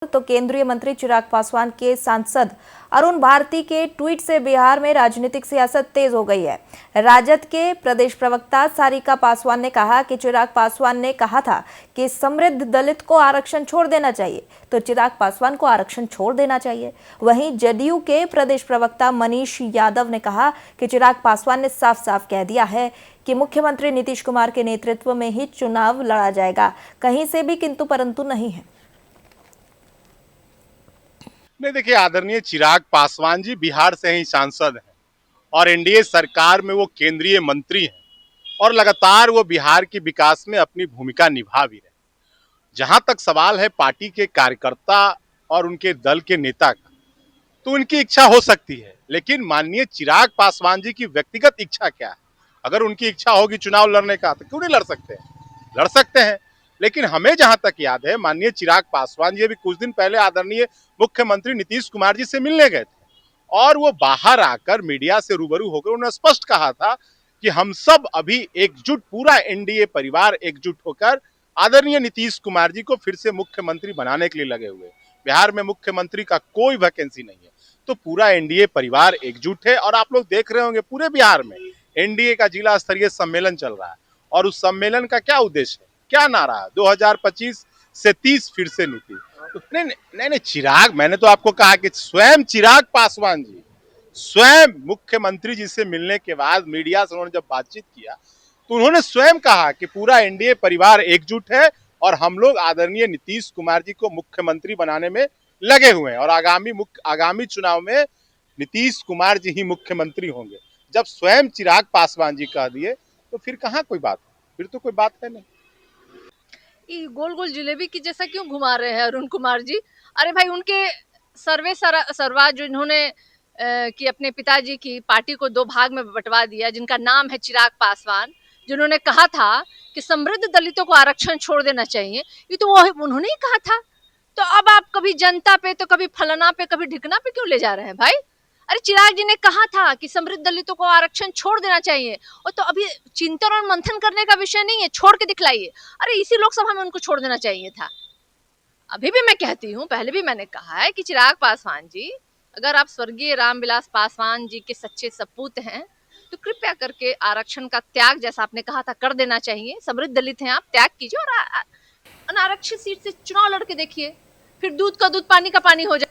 तो केंद्रीय मंत्री चिराग पासवान के सांसद अरुण भारती के ट्वीट से बिहार में राजनीतिक सियासत तेज हो गई है। राजद के प्रदेश प्रवक्ता सारिका पासवान ने कहा कि चिराग पासवान ने कहा था कि समृद्ध दलित को आरक्षण छोड़ देना चाहिए, तो चिराग पासवान को आरक्षण छोड़ देना चाहिए। वहीं जदयू के प्रदेश प्रवक्ता मनीष यादव ने कहा कि चिराग पासवान ने साफ साफ कह दिया है कि मुख्यमंत्री नीतीश कुमार के नेतृत्व में ही चुनाव लड़ा जाएगा, कहीं से भी किंतु परंतु नहीं है। नहीं, देखिए, आदरणीय चिराग पासवान जी बिहार से ही सांसद हैं और एनडीए सरकार में वो केंद्रीय मंत्री हैं और लगातार वो बिहार के विकास में अपनी भूमिका निभा भी रहे। जहां तक सवाल है पार्टी के कार्यकर्ता और उनके दल के नेता का, तो उनकी इच्छा हो सकती है, लेकिन माननीय चिराग पासवान जी की व्यक्तिगत इच्छा क्या है? अगर उनकी इच्छा होगी चुनाव लड़ने का तो क्यों नहीं लड़ सकते हैं? लड़ सकते हैं। लेकिन हमें जहां तक याद है, माननीय चिराग पासवान जी अभी कुछ दिन पहले आदरणीय मुख्यमंत्री नीतीश कुमार जी से मिलने गए थे और वो बाहर आकर मीडिया से रूबरू होकर उन्होंने स्पष्ट कहा था कि हम सब अभी एकजुट, पूरा एनडीए परिवार एकजुट होकर आदरणीय नीतीश कुमार जी को फिर से मुख्यमंत्री बनाने के लिए लगे हुए। बिहार में मुख्यमंत्री का कोई वैकेंसी नहीं है, तो पूरा एनडीए परिवार एकजुट है। और आप लोग देख रहे होंगे पूरे बिहार में एनडीए का जिला स्तरीय सम्मेलन चल रहा है और उस सम्मेलन का क्या उद्देश्य है, क्या नारा है? 2025 से 30 फिर से नीति। तो नहीं, चिराग, मैंने तो आपको कहा कि स्वयं चिराग पासवान जी स्वयं मुख्यमंत्री जी से मिलने के बाद मीडिया से उन्होंने जब बातचीत किया तो उन्होंने स्वयं कहा कि पूरा एनडीए परिवार एकजुट है और हम लोग आदरणीय नीतीश कुमार जी को मुख्यमंत्री बनाने में लगे हुए हैं और आगामी चुनाव में नीतीश कुमार जी ही मुख्यमंत्री होंगे। जब स्वयं चिराग पासवान जी कह दिए तो फिर कहाँ कोई बात, फिर तो कोई बात है नहीं। गोल गोल जिलेबी की जैसा क्यों घुमा रहे हैं अरुण कुमार जी? अरे भाई, उनके सर्वा जो इन्होंने कि अपने पिताजी की पार्टी को दो भाग में बंटवा दिया, जिनका नाम है चिराग पासवान, जिन्होंने कहा था कि समृद्ध दलितों को आरक्षण छोड़ देना चाहिए, ये तो वो उन्होंने ही कहा था। तो अब आप कभी जनता पे तो कभी फलाना पे कभी ढिकना पे क्यों ले जा रहे हैं भाई? अरे चिराग जी ने कहा था कि समृद्ध दलितों को आरक्षण छोड़ देना चाहिए, और तो अभी चिंतन और मंथन करने का विषय नहीं है, छोड़ के दिखलाइए। अरे इसी लोकसभा में उनको छोड़ देना चाहिए था। अभी भी मैं कहती हूँ, पहले भी मैंने कहा है कि चिराग पासवान जी, अगर आप स्वर्गीय रामविलास पासवान जी के सच्चे सपूत हैं तो कृपया करके आरक्षण का त्याग, जैसा आपने कहा था, कर देना चाहिए। समृद्ध दलित हैं आप, त्याग कीजिए और अनारक्षित सीट से चुनाव लड़के देखिए, फिर दूध का दूध पानी का पानी हो जाए।